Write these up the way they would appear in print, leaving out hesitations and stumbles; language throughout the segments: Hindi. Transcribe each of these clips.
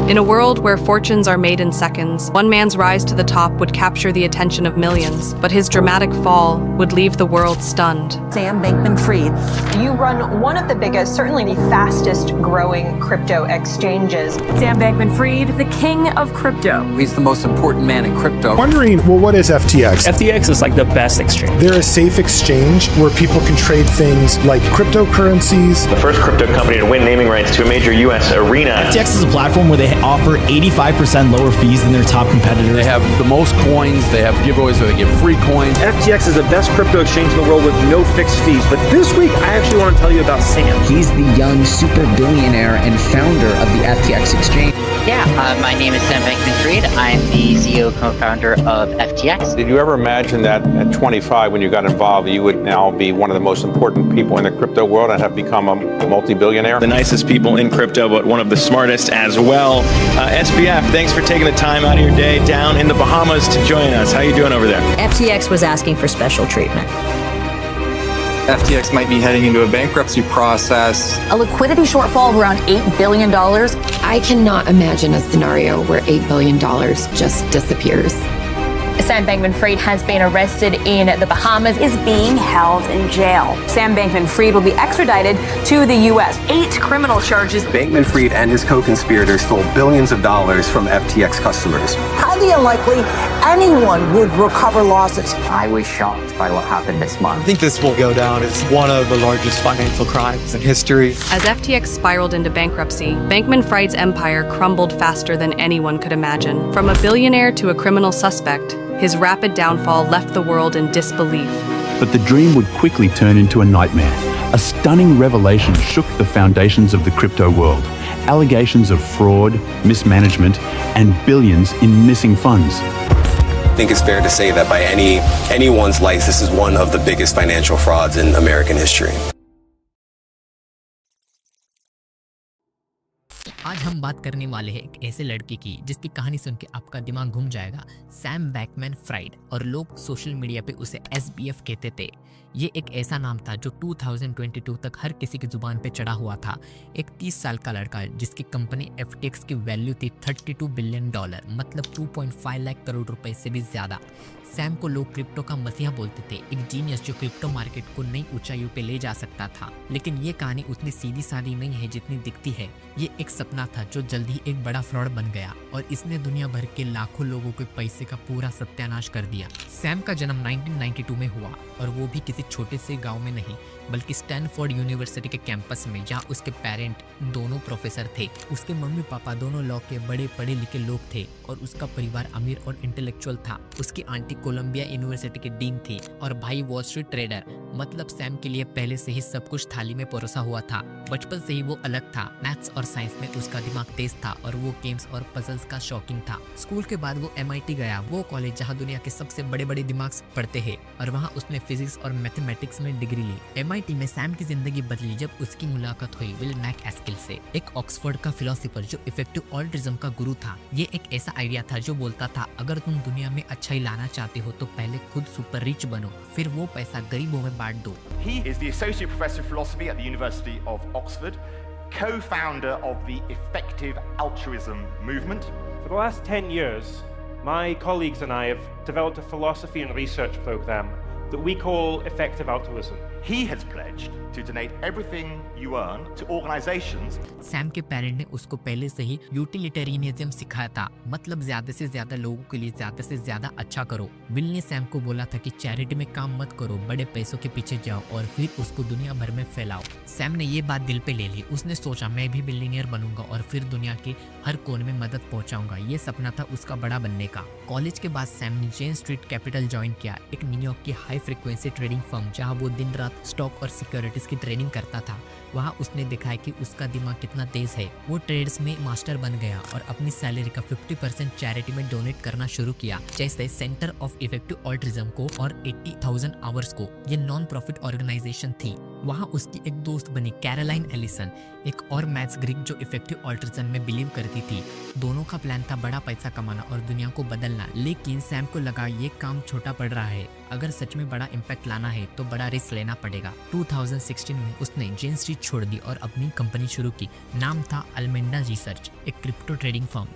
In a world where fortunes are made in seconds, one man's rise to the top would capture the attention of millions, but his dramatic fall would leave the world stunned. Sam Bankman-Fried. You run one of the biggest, certainly the fastest growing crypto exchanges. Sam Bankman-Fried, the king of crypto. He's the most important man in crypto. Wondering, well, what is FTX? FTX is like the best exchange. They're a safe exchange where people can trade things like cryptocurrencies. The first crypto company to win naming rights to a major U.S. arena. FTX is a platform where they offer 85% lower fees than their top competitors. They have the most coins. They have giveaways where they give free coins. FTX is the best crypto exchange in the world with no fixed fees. But this week, I actually want to tell you about Sam. He's the young super billionaire and founder of the FTX exchange. Yeah, my name is Sam Bankman-Fried. I'm the CEO co-founder of FTX. Did you ever imagine that at 25, when you got involved, you would now be one of the most important people in the crypto world and have become a multi-billionaire? The nicest people in crypto, but one of the smartest as well. SBF, thanks for taking the time out of your day down in the Bahamas to join us. How you doing over there? FTX was asking for special treatment. FTX might be heading into a bankruptcy process. A liquidity shortfall of around $8 billion. I cannot imagine a scenario where $8 billion just disappears. Sam Bankman-Fried has been arrested in the Bahamas, Is being held in jail. Sam Bankman-Fried will be extradited to the U.S. 8 criminal charges. Bankman-Fried and his co-conspirators stole billions of dollars from FTX customers. Highly unlikely anyone would recover losses. I was shocked by what happened this month. I think this will go down as one of the largest financial crimes in history. As FTX spiraled into bankruptcy, Bankman-Fried's empire crumbled faster than anyone could imagine. From a billionaire to a criminal suspect, his rapid downfall left the world in disbelief. But the dream would quickly turn into a nightmare. A stunning revelation shook the foundations of the crypto world. Allegations of fraud, mismanagement, and billions in missing funds. I think it's fair to say that by anyone's lights, this is one of the biggest financial frauds in American history. आज हम बात करने वाले हैं एक ऐसे लड़के की जिसकी कहानी सुन के आपका दिमाग घूम जाएगा। सैम बैकमैन-फ्राइड, और लोग सोशल मीडिया पे उसे SBF कहते थे। ये एक ऐसा नाम था जो 2022 तक हर किसी की जुबान पे चढ़ा हुआ था। एक 30 साल का लड़का जिसकी कंपनी FTX की वैल्यू थी $32 बिलियन, मतलब 2.5 लाख करोड़ रुपए से भी ज्यादा। सैम को लोग क्रिप्टो का मसीहा बोलते थे, एक जीनियस जो क्रिप्टो मार्केट को नई ऊंचाइयों पे ले जा सकता था। लेकिन ये कहानी उतनी सीधी सादी नहीं है जितनी दिखती है। ये एक सपना था जो जल्द ही एक बड़ा फ्रॉड बन गया और इसने दुनिया भर के लाखों लोगों के पैसे का पूरा सत्यानाश कर दिया। सैम का जन्म 1992 में हुआ, और वो भी किसी छोटे से गांव में नहीं, बल्कि स्टैनफोर्ड यूनिवर्सिटी के कैंपस में, जहाँ उसके पेरेंट दोनों प्रोफेसर थे। उसके मम्मी पापा दोनों लॉ के बड़े पढ़े लिखे लोग थे और उसका परिवार अमीर और इंटेलेक्चुअल था। उसकी आंटी कोलंबिया यूनिवर्सिटी की डीन थी और भाई वॉल स्ट्रीट ट्रेडर। मतलब सैम के लिए पहले से ही सब कुछ थाली में परोसा हुआ था। बचपन से ही वो अलग था। मैथ्स और साइंस में उसका दिमाग तेज था और वो गेम्स और पजल्स का शौकीन था। स्कूल के बाद वो MIT गया, वो कॉलेज जहाँ दुनिया के सबसे बड़े बड़े दिमाग पढ़ते हैं, और वहाँ उसने फिजिक्स और मैथमेटिक्स में डिग्री ली। MIT में सैम की जिंदगी बदली जब उसकी मुलाकात हुई विल मैकएस्किल से, एक ऑक्सफोर्ड का फिलोसोफर जो इफेक्टिव ऑल्ट्रिज्म का गुरु था। ये एक ऐसा आइडिया था जो बोलता था, अगर तुम दुनिया में अच्छाई लाना चाहते हो तो पहले खुद सुपर रिच बनो, फिर वो पैसा गरीबों में बांट दो। He is the Associate Professor of Philosophy at the University of Oxford, co-founder of the Effective Altruism movement. For the last 10 years, my colleagues and I have developed a philosophy and research program that we call Effective Altruism. He has pledged to donate everything you earn to organizations. Sam के पेरेंट ने उसको पहले से ही यूटिलिटेरियनिज्म सिखाया था, मतलब ज्यादा से ज्यादा लोगों के लिए ज्यादा से ज्यादा अच्छा करो। विल ने सैम को बोला था कि चैरिटी में काम मत करो, बड़े पैसों के पीछे जाओ और फिर उसको दुनिया भर में फैलाओ। सैम ने ये बात दिल पे ले ली। उसने सोचा मैं भी बिलियनियर बनूंगा और फिर दुनिया के हर कोने में मदद पहुंचाऊंगा। ये सपना था उसका बड़ा बनने का। कॉलेज के बाद सैम ने जेन स्ट्रीट कैपिटल ज्वाइन किया, एक न्यूयॉर्क की हाई फ्रीक्वेंसी ट्रेडिंग फर्म जहाँ वो दिन रात स्टॉक और सिक्योरिटीज की ट्रेडिंग करता था। वहाँ उसने दिखाया कि उसका दिमाग कितना तेज है। वो ट्रेड्स में मास्टर बन गया और अपनी सैलरी का 50% चैरिटी में डोनेट करना शुरू किया, जैसे सेंटर ऑफ इफेक्टिव ऑल्ट्रिज्म को और 80,000 आवर्स को। ये नॉन प्रॉफिट ऑर्गेनाइजेशन थी। वहाँ उसकी एक दोस्त बनी कैरोलाइन एलिसन, एक और मैथ्स ग्रीक जो इफेक्टिव ऑल्ट्रिज्म में बिलीव करती थी। दोनों का प्लान था बड़ा पैसा कमाना और दुनिया को बदलना, लेकिन सैम को लगा ये काम छोटा पड़ रहा है। अगर सच में बड़ा इम्पैक्ट लाना है तो बड़ा रिस्क लेना पड़ेगा। 2016 में उसने जेन स्ट्रीट छोड़ दी और अपनी कंपनी शुरू की। नाम था अल्मेंडा रिसर्च, एक crypto trading firm.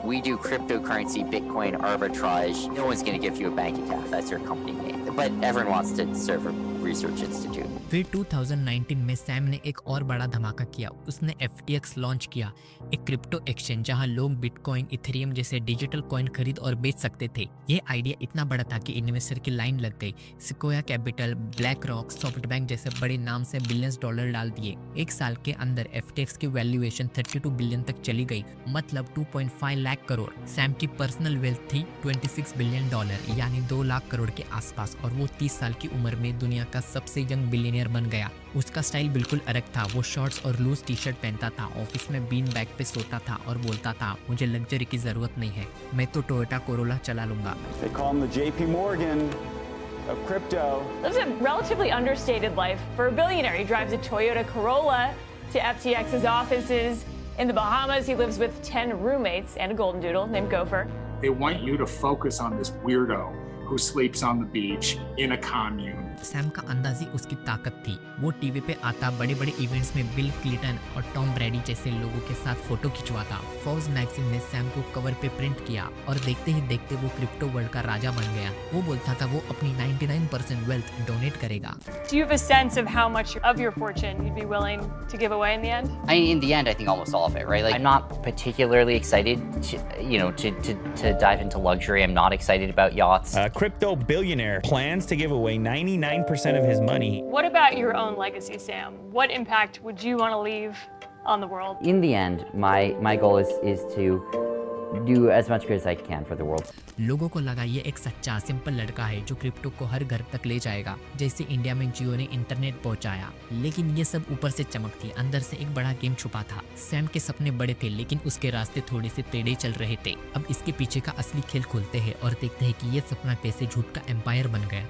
We do cryptocurrency, Bitcoin arbitrage. No one's going to give you a bank account. That's your company name. But everyone wants to serve a research institute. फिर 2019 में सैम ने एक और बड़ा धमाका किया। उसने FTX लॉन्च किया, एक क्रिप्टो एक्सचेंज जहां लोग बिटकॉइन, इथेरियम जैसे डिजिटल कॉइन खरीद और बेच सकते थे। ये आइडिया इतना बड़ा था कि इन्वेस्टर की लाइन लग गई। सिक्वोया कैपिटल, ब्लैक रॉक, सॉफ्टबैंक जैसे बड़े नाम से बिलियंस डॉलर डाल दिए। एक साल के अंदर FTX की वैल्यूएशन 32 बिलियन तक चली गई, मतलब 2.5 लाख करोड़। सैम की पर्सनल वेल्थ थी 26 बिलियन डॉलर, यानी 2 लाख करोड़ के आसपास, और वो 30 साल की उम्र में दुनिया का सबसे यंग बिलियनियर बन गया। उसका स्टाइल बिल्कुल अलग था। वो शॉर्ट्स और लूज टी शर्ट पहनता था, ऑफिस में बीन बैग पे सोता था और बोलता था, मुझे लग्जरी की जरूरत नहीं है, मैं तो टोयोटा कोरोला चला लूंगा। They call him the JP Morgan of crypto. Lives a relatively understated life. For a billionaire, he drives a Toyota Corolla to FTX's offices in the Bahamas. He lives with 10 roommates and a golden doodle named Gopher. They want you to focus on this weirdo who sleeps on the beach in a commune. Sam का अंदाजी उसकी ताकत थी। वो टीवी पे आता, बड़े बड़े इवेंट्स में बिल क्लिंटन और टॉम ब्रैडी जैसे लोगों के साथ फोटो खिंचवाता। फोर्ब्स मैगजीन ने सैम को कवर पे प्रिंट किया और देखते ही देखते वो क्रिप्टो वर्ल्ड का राजा बन गया। वो बोलता था वो अपनी 99% वेल्थ डोनेट करेगा। Do you have a sense of how much of your fortune you'd be willing to give away in the end? In the end, I think almost all of it, right? Like, I'm not particularly excited to dive into luxury. I'm not excited about yachts. A crypto billionaire plans to give away 99% of his money. What about your own legacy, Sam? What impact would you want to leave on the world? In the end, my goal is to do as much good as I can for the world. लोगों को लगा ये एक सच्चा सिंपल लड़का है जो क्रिप्टो को हर घर तक ले जाएगा, जैसे इंडिया में जियो ने इंटरनेट पहुंचाया। लेकिन ये सब ऊपर से चमक थी, अंदर से एक बड़ा गेम छुपा था। सैम के सपने बड़े थे, लेकिन उसके रास्ते थोड़े से टेढ़े चल रहे थे। अब इसके पीछे का असली खेल खोलते हैं और देखते हैं कि ये सपना कैसे झूठ का एम्पायर बन गया।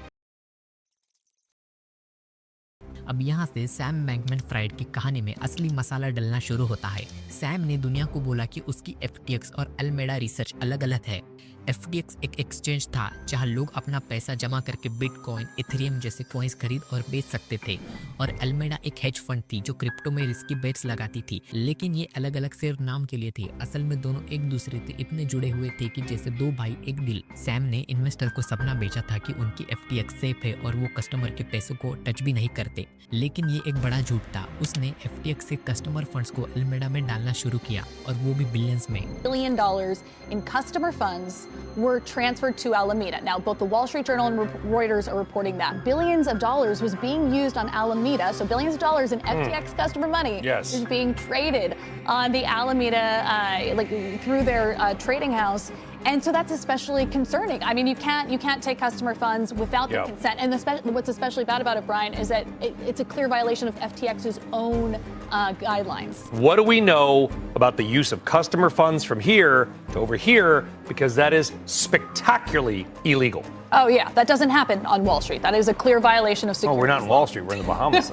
अब यहाँ से सैम बैंकमैन-फ्राइड की कहानी में असली मसाला डलना शुरू होता है। सैम ने दुनिया को बोला कि उसकी FTX और अल्मेडा रिसर्च अलग अलग है। FTX एक एक्सचेंज था जहां लोग अपना पैसा जमा करके बिटकॉइन, इथेरियम जैसे कॉइन्स खरीद और बेच सकते थे, और अल्मेडा एक हेज फंड थी जो क्रिप्टो में रिस्की बेट्स लगाती थी। लेकिन ये अलग अलग सिर्फ नाम के लिए थे, असल में दोनों एक दूसरे से इतने जुड़े हुए थे कि जैसे दो भाई एक दिल। सैम ने इन्वेस्टर को सपना बेचा था कि उनकी FTX सेफ है और वो कस्टमर के पैसों को टच भी नहीं करते, लेकिन ये एक बड़ा झूठ था। उसने FTX से कस्टमर फंड्स को अल्मेडा में डालना शुरू किया, और वो भी बिलियंस में। $1 billion in customer funds were transferred to Alameda. Now, both the Wall Street Journal and Reuters are reporting that billions of dollars was being used on Alameda. So billions of dollars in FTX customer money is being traded on the Alameda, through their trading house. And so that's especially concerning. I mean, you can't take customer funds without their consent. And what's especially bad about it, Brian, is that it's a clear violation of FTX's own guidelines. What do we know about the use of customer funds from here to over here? Because that is spectacularly illegal. Oh yeah, that doesn't happen on Wall Street. That is a clear violation of securities. Oh, we're not in Wall Street. We're in the Bahamas.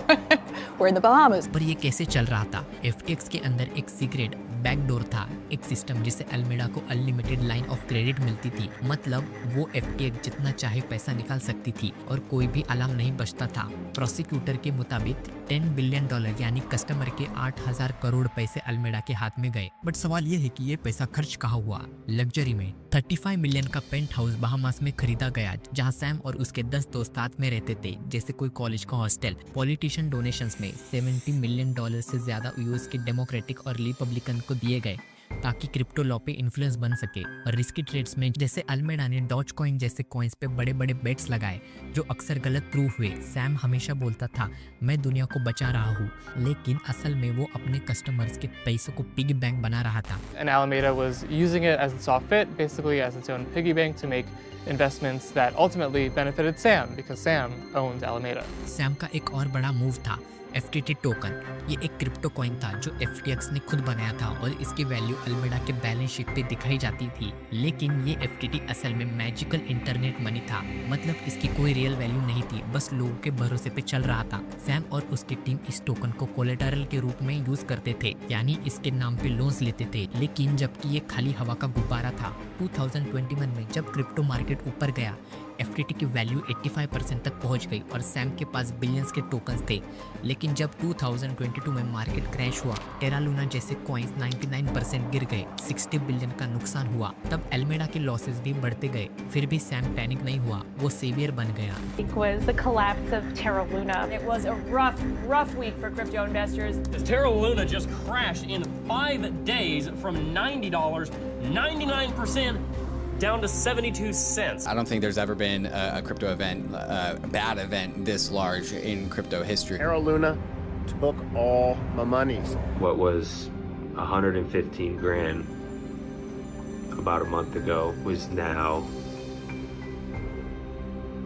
We're in the Bahamas. पर ये कैसे चल रहा था? FTX के अंदर एक सीक्रेट बैकडोर था, एक सिस्टम जिससे अल्मेडा को अनलिमिटेड लाइन ऑफ क्रेडिट मिलती थी। मतलब वो FTX जितना चाहे पैसा निकाल सकती थी और कोई भी अलार्म नहीं बजता था। प्रोसिक्यूटर के मुताबिक $10 बिलियन यानी कस्टमर के 8,000 करोड़ पैसे अल्मेडा के हाथ में गए। बट सवाल ये है कि ये पैसा खर्च कहाँ हुआ? लग्जरी में 35 मिलियन का पेंट हाउस बहामास में खरीदा गया, जहां सैम और उसके 10 दोस्त साथ में रहते थे, जैसे कोई कॉलेज का हॉस्टल। पॉलिटिशियन डोनेशंस में $70 मिलियन से ज्यादा यूएस के डेमोक्रेटिक और रिपब्लिकन को दिए गए ताकि क्रिप्टो लॉ पे इन्फ्लुएंस बन सके। और रिस्की ट्रेड्स में जैसे अल्मेडा ने डॉज कॉइन जैसे कॉइन्स पे बड़े बड़े बेट्स लगाए जो अक्सर गलत प्रूव हुए। सैम हमेशा बोलता था मैं दुनिया को बचा रहा हूँ, लेकिन असल में वो अपने कस्टमर्स के पैसों को पिगी बैंक बना रहा था। And Alameda was using it as it saw fit, basically as its own piggy bank to make investments that ultimately benefited Sam because Sam owned Alameda. Sam का एक और बड़ा मूव था, FTT टोकन ये एक क्रिप्टो कॉइन था जो FTX ने खुद बनाया था और इसकी वैल्यू अल्मेडा के बैलेंस शीट पे दिखाई जाती थी। लेकिन ये FTT असल में मैजिकल इंटरनेट मनी था, मतलब इसकी कोई रियल वैल्यू नहीं थी, बस लोगों के भरोसे पे चल रहा था। सैम और उसकी टीम इस टोकन को कोलेटरल के रूप में यूज करते थे, यानी इसके नाम पे लोन्स लेते थे, लेकिन जबकि ये खाली हवा का गुब्बारा था। 2021 में जब क्रिप्टो मार्केट ऊपर गया, FTT की वैल्यू 85% तक पहुंच गई और सैम के पास बिलियंस के टोकन्स थे। लेकिन जब 2022 में मार्केट क्रैश हुआ, टेरा लूना जैसे कॉइन्स 99% गिर गए, 60 बिलियन का नुकसान हुआ, तब एल्मेडा के लॉसेस भी बढ़ते गए। फिर भी सैम पैनिक नहीं हुआ, वो सेवियर बन गया। It was the collapse of Terra Luna. It was a rough week for crypto investors. Terra Luna just crashed in 5 days from $90, 99% down to 72 cents. I don't think there's ever been a crypto event, a bad event this large in crypto history. Terra Luna took all my money. What was 115 grand about a month ago was now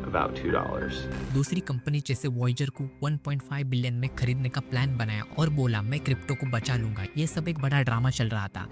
about $2. दूसरी कंपनी जैसे वॉयजर को 1.5 बिलियन में खरीदने का प्लान बनाया और बोला मैं क्रिप्टो को बचा लूंगा। ये सब एक बड़ा ड्रामा चल रहा था।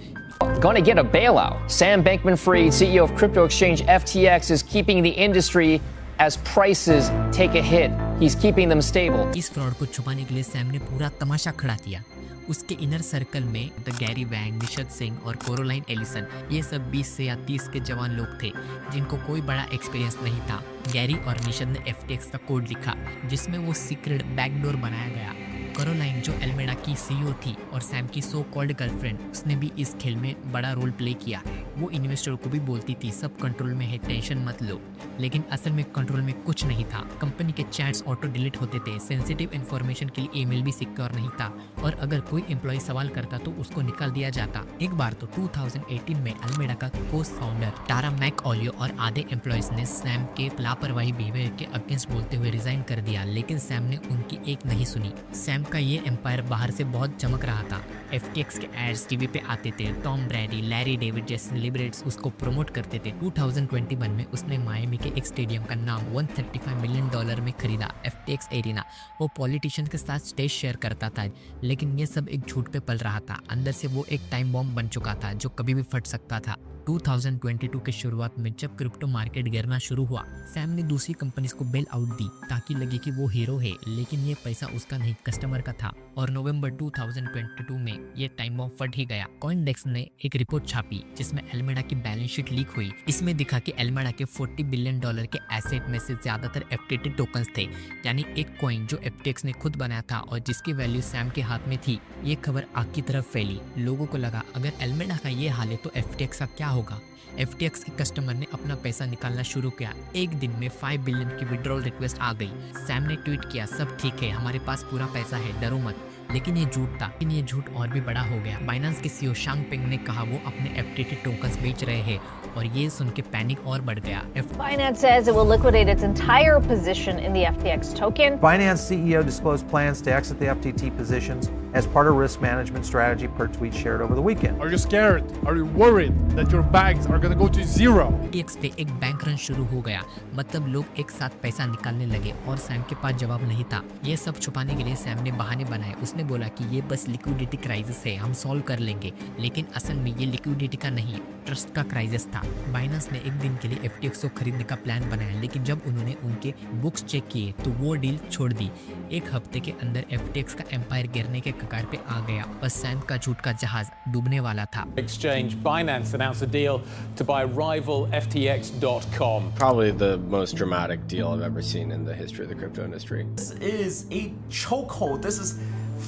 Gonna get a bailout. Sam Bankman-Fried, CEO of crypto exchange FTX, is keeping the industry as prices take a hit. He's keeping them stable. इस फ्रॉड को छुपाने के लिए सैम ने पूरा तमाशा खड़ा किया। उसके इनर सर्कल में द गैरी वैंग, निशद सिंह और कोरोलाइन एलिसन, ये सब 20 से या 30 के जवान लोग थे जिनको कोई बड़ा एक्सपीरियंस नहीं था। गैरी और निशद ने FTX का कोड लिखा जिसमें वो सीक्रेट बैकडोर बनाया गया। कोरोलाइन जो एल्मेडा की CEO थी और सैम की सो कॉल्ड गर्लफ्रेंड, उसने भी इस खेल में बड़ा रोल प्ले किया। वो इन्वेस्टर को भी बोलती थी सब कंट्रोल में है, टेंशन मत लो, लेकिन असल में कंट्रोल में कुछ नहीं था। कंपनी के चैट्स ऑटो डिलीट होते थे, सेंसिटिव इन्फॉर्मेशन के लिए ईमेल भी सिक्योर नहीं था और अगर कोई एम्प्लॉय सवाल करता तो उसको निकाल दिया जाता। एक बार तो 2018 में अल्मेडा का कोस्ट फाउंडर टारा मैकओलियो और आधे एम्प्लॉयज ने सैम के लापरवाही बिहेवियर के अगेंस्ट बोलते हुए रिजाइन कर दिया, लेकिन सैम ने उनकी एक नहीं सुनी। सैम का ये एम्पायर बाहर से बहुत चमक रहा था। FTX के एड्स टीवी पे आते थे, टॉम ब्रैडी, लैरी डेविड जैसे सेलिब्रिटीज उसको प्रमोट करते थे। 2021 में उसने मायामी के एक स्टेडियम का नाम $135 मिलियन में खरीदा, FTX एरिना। वो पॉलिटिशियन के साथ स्टेज शेयर करता था, लेकिन ये सब एक झूठ पे पल रहा था। अंदर से वो एक टाइम बॉम्ब बन चुका था जो कभी भी फट सकता था। 2022 के शुरुआत में जब क्रिप्टो मार्केट गिरना शुरू हुआ, सैम ने दूसरी कंपनीज को बेल आउट दी ताकि लगे कि वो हीरो है, लेकिन ये पैसा उसका नहीं कस्टमर का था। और नवंबर 2022 में ये टाइम बॉम्ब फट ही गया। कॉइनडेस्क ने एक रिपोर्ट छापी जिसमें एल्मेडा की बैलेंस शीट लीक हुई। इसमें दिखा कि एल्मेडा के $40 बिलियन के एसेट में से ज्यादातर FTT टोकन्स थे, यानी एक कॉइन जो FTX ने खुद बनाया था और जिसकी वैल्यू सैम के हाथ में थी। ये खबर आग की तरफ फैली। लोगों को लगा अगर एल्मेडा का ये हाल है तो FTX का क्या होगा। FTX के कस्टमर ने अपना पैसा निकालना शुरू किया। एक दिन में 5 बिलियन की विड्रॉल रिक्वेस्ट आ गई। सैम ने ट्वीट किया सब ठीक है, हमारे पास पूरा पैसा है, डरो मत। लेकिन ये झूठ था, लेकिन ये झूठ और भी बड़ा हो गया। बाइनेंस के CEO शांग पेंग ने कहा वो अपने FTT टोकन्स बेच रहे हैं और ये सुन के पैनिक और बढ़ गया। Binance says it will liquidate its entire position in the FTX token. Binance CEO disclosed plans to exit the FTT positions as part of risk management strategy per tweet shared over the weekend. Are you scared? Are you worried that your bags are going to go to zero? FTX पे एक बैंक रन शुरू हो गया, मतलब लोग एक साथ पैसा निकालने लगे और सैम के पास जवाब नहीं था। ये सब छुपाने के लिए सैम ने बहाने बनाए। उसने बोला कि ये बस लिक्विडिटी क्राइसिस है, हम सॉल्व कर लेंगे, लेकिन असल में ये लिक्विडिटी का नहीं, ट्रस्ट का क्राइसिस था। बाइनेंस ने एक दिन के लिए FTX को खरीदने का प्लान बनाया, लेकिन जब उन्होंने उनके बुक्स चेक किए तो वो डील छोड़ दी। एक हफ्ते के अंदर FTX का एम्पायर गिरने के कगार पे आ गया और सैम का झूठ का जहाज डूबने वाला था। Exchange Binance announced a deal to buy rival FTX.com. Probably the most dramatic deal I've ever seen in the history of the crypto industry. This is a chokehold. This is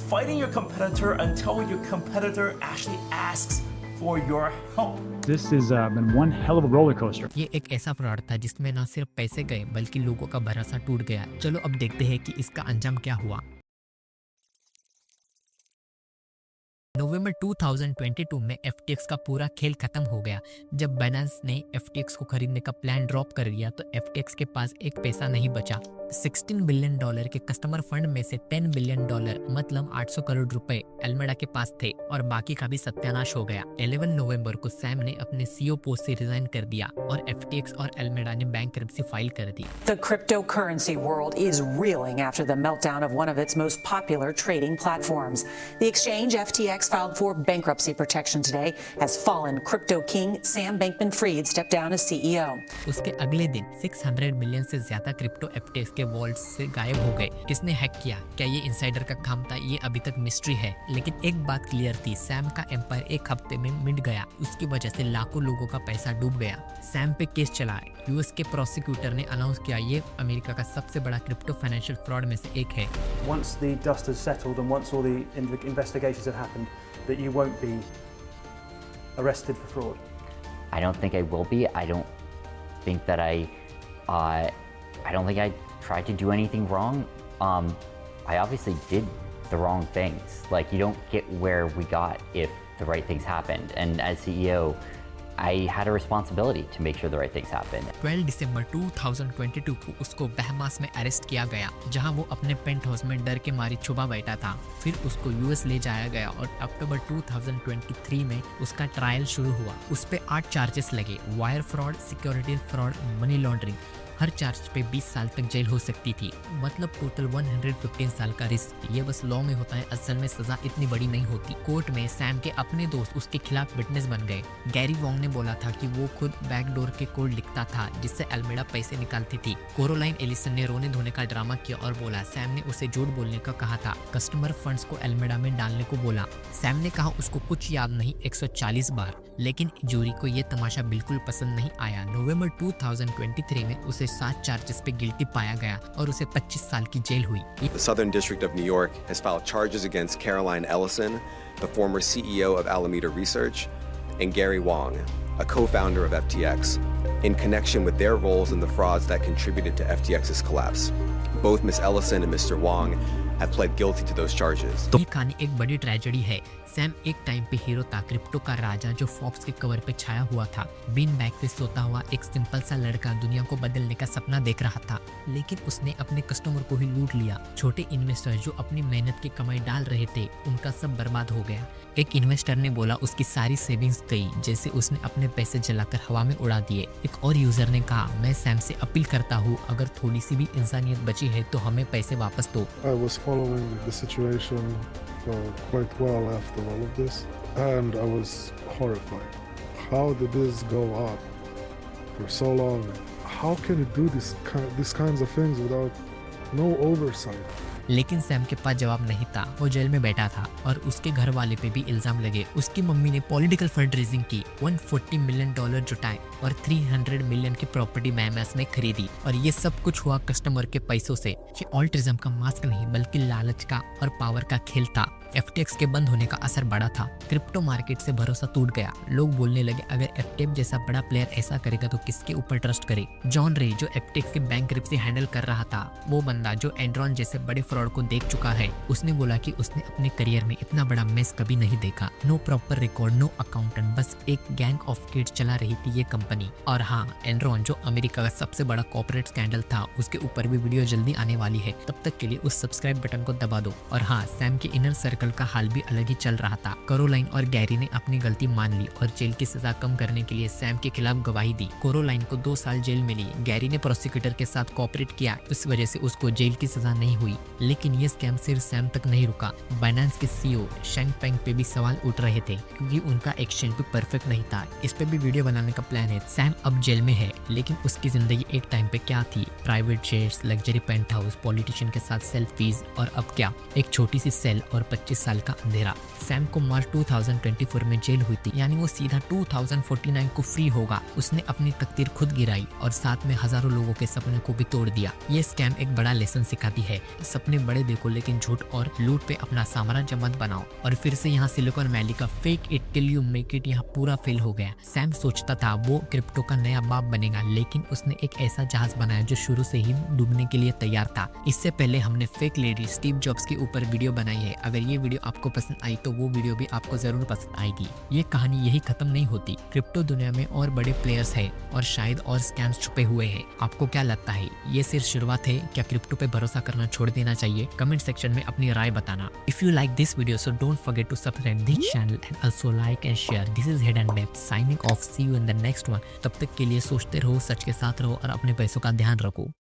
fighting your competitor until your competitor actually asks for your help. This has been one hell of a roller coaster. ये एक ऐसा फ्रॉड था जिसमें ना सिर्फ पैसे गए बल्कि लोगों का भरोसा टूट गया। चलो अब देखते हैं कि इसका अंजाम क्या हुआ। नवंबर 2022 में FTX का पूरा खेल खत्म हो गया। जब बाइनेंस ने FTX को खरीदने का प्लान ड्रॉप कर दिया तो FTX के पास एक पैसा नहीं बचा। $16 बिलियन के कस्टमर फंड में से $10 बिलियन मतलब 800 करोड़ रुपए एल्मेडा के पास थे और बाकी का भी सत्यानाश हो गया। 11 नवंबर को सैम ने अपने CEO पोस्ट से रिजाइन कर दिया और FTX और एल्मेडा ने बैंकरप्सी फाइल कर दी। The cryptocurrency world is reeling after the meltdown of one of its most popular trading platforms. The exchange FTX filed for bankruptcy protection today as fallen crypto king Sam Bankman-Fried stepped down as CEO. उसके अगले दिन 600 मिलियन से ज्यादा क्रिप्टो FTX के वॉल्ट से गायब हो गए। किसने हैक किया? क्या ये इनसाइडर का काम था? ये अभी तक मिस्ट्री है। लेकिन एक बात क्लियर थी, सैम का एम्पायर एक हफ्ते में मिट गया। उसकी वजह से लाखों लोगों का पैसा डूब गया। सैम पे केस चला। यूएस के प्रोसिक्यूटर ने अनाउंस किया ये अमेरिका का सबसे बड़ा क्रिप्टो फाइनेंशियल फ्रॉड में से एक है। Once the dust has settled and once all the investigations have happened, that you won't be arrested for fraud. I don't think I will be. I don't think that I don't think I tried to do anything wrong. I obviously did the wrong things. Like, you don't get where we got if the right things happened. And as CEO, I had a responsibility to make sure the right things happened. 12 दिसंबर 2022 को उसको बहमास में अरेस्ट किया गया, जहां वो अपने पेंट हाउस में डर के मारे छुपा बैठा था। फिर उसको यूएस ले जाया गया और अक्टूबर 2023 में उसका ट्रायल शुरू हुआ। उस पे 8 चार्जेस लगे, wire fraud, security fraud, money laundering. हर चार्ज पे 20 साल तक जेल हो सकती थी, मतलब टोटल 115 साल का रिस्क। ये बस लॉ में होता है, असल में सजा इतनी बड़ी नहीं होती। कोर्ट में सैम के अपने दोस्त उसके खिलाफ विटनेस बन गए। गैरी वोंग ने बोला था कि वो खुद बैकडोर के कोड लिखता था जिससे एल्मेडा पैसे निकालती थी। कोरोलाइन एलिसन ने रोने धोने का ड्रामा किया और बोला सैम ने उसे झूठ बोलने का कहा था, कस्टमर फंड्स को एल्मेडा में डालने को बोला। सैम ने कहा उसको कुछ याद नहीं 140 बार, लेकिन जूरी को ये तमाशा बिल्कुल पसंद नहीं आया। नवंबर 2023 में उसे 7 चार्जेस पे गिल्टी पाया गया और उसे 25 साल की जेल हुई। The Southern District of New York has filed charges against Caroline Ellison, the former CEO of Alameda Research, and Gary Wong, a co-founder of FTX, in connection with their roles in the frauds that contributed to FTX's collapse. Both Ms. Ellison and Mr. Wong have pled guilty to those charges. ये कहानी एक बड़ी ट्रेजेडी है। सैम एक टाइम पे हीरो था, क्रिप्टो का राजा जो फोर्ब्स के कवर पे छाया हुआ था। बीन बैग पे सोता हुआ एक सिंपल सा लड़का दुनिया को बदलने का सपना देख रहा था, लेकिन उसने अपने कस्टमर को ही लूट लिया। छोटे इन्वेस्टर जो अपनी मेहनत की कमाई डाल रहे थे, उनका सब बर्बाद हो गया। एक इन्वेस्टर ने बोला उसकी सारी सेविंग्स गई, जैसे उसने अपने पैसे जलाकर हवा में उड़ा दिए। एक और यूजर ने कहा, मैं सैम से अपील करता हूँ, अगर थोड़ी सी भी इंसानियत बची है तो हमें पैसे वापस दो। I was following the situation quite well after all of this, and I was horrified. How did this go up for so long? How can you do these kinds of things without no oversight? लेकिन सैम के पास जवाब नहीं था। वो जेल में बैठा था और उसके घर वाले पे भी इल्जाम लगे। उसकी मम्मी ने पॉलिटिकल फंड रेजिंग की, $140 मिलियन जुटाए और 300 मिलियन की प्रॉपर्टी मैमस में खरीदी, और ये सब कुछ हुआ कस्टमर के पैसों से। ये ऑल्ट्रिज्म का मास्क नहीं बल्कि लालच का और पावर का खेल था। FTX के बंद होने का असर बड़ा था। क्रिप्टो मार्केट से भरोसा टूट गया। लोग बोलने लगे अगर FTX जैसा बड़ा प्लेयर ऐसा करेगा तो किसके ऊपर ट्रस्ट करे। जॉन रे जो FTX के बैंकरप्सी हैंडल कर रहा था, वो बंदा जो एनरॉन जैसे बड़े फ्रॉड को देख चुका है, उसने बोला कि उसने अपने करियर में इतना बड़ा मेस कभी नहीं देखा। No proper record, no accountant, बस एक गैंग ऑफ किड्स चला रही थी ये कंपनी। और हाँ, एनरॉन जो अमेरिका का सबसे बड़ा कॉर्पोरेट स्कैंडल था, उसके ऊपर भी वीडियो जल्दी आने वाली है। तब तक के लिए उस सब्सक्राइब बटन को दबा दो। और हाँ, सैम के इनर सर्कल का हाल भी अलग ही चल रहा था। कैरोलाइन और गैरी ने अपनी गलती मान ली और जेल की सजा कम करने के लिए सैम के खिलाफ गवाही दी। कैरोलाइन को 2 साल जेल मिली। गैरी ने प्रोसिक्यूटर के साथ कोऑपरेट किया, इस वजह से उसको जेल की सजा नहीं हुई। लेकिन ये स्कैम सिर्फ सैम तक नहीं रुका। बाइनेंस के CEO शेंग पेंग पे भी सवाल उठ रहे थे, क्योंकि उनका एक्सचेंज भी परफेक्ट नहीं था। इस पे भी वीडियो बनाने का प्लान है। सैम अब जेल में है, लेकिन उसकी जिंदगी एक टाइम पे क्या थी? Private jets, luxury penthouse, politician के साथ सेल्फीज, और अब क्या? एक छोटी सी सेल और 25 साल का अंधेरा। सैम को मार्च 2024 में जेल हुई थी, यानी वो सीधा 2049 को फ्री होगा। उसने अपनी तकदीर खुद गिराई और साथ में हजारों लोगों के सपने को भी तोड़ दिया। ये स्कैम एक बड़ा लेसन सिखाती है, सपने बड़े देखो लेकिन झूठ और लूट पे अपना साम्राज्य मत बनाओ। और फिर से यहाँ सिलिकॉन वैली का fake it till you make it यहाँ पूरा फेल हो गया। सैम सोचता था वो क्रिप्टो का नया बाप बनेगा, लेकिन उसने एक ऐसा जहाज बनाया जो शुरू से ही डूबने के लिए तैयार था। इससे पहले हमने फेक लेडी स्टीव जॉब्स के ऊपर वीडियो बनाई है। अगर ये ये वीडियो आपको पसंद आई तो वो वीडियो भी आपको जरूर पसंद आएगी। ये कहानी यही खत्म नहीं होती, क्रिप्टो दुनिया में और बड़े प्लेयर्स हैं और शायद और स्कैम्स छुपे हुए हैं। आपको क्या लगता है, ये सिर्फ शुरुआत है? क्या क्रिप्टो पे भरोसा करना छोड़ देना चाहिए? कमेंट सेक्शन में अपनी राय बताना। If you like this video so don't forget to subscribe this channel and also like and share. This is hidden depth signing off, see you in the next one. तब तक के लिए सोचते रहो, सच के साथ रहो और अपने पैसों का ध्यान रखो।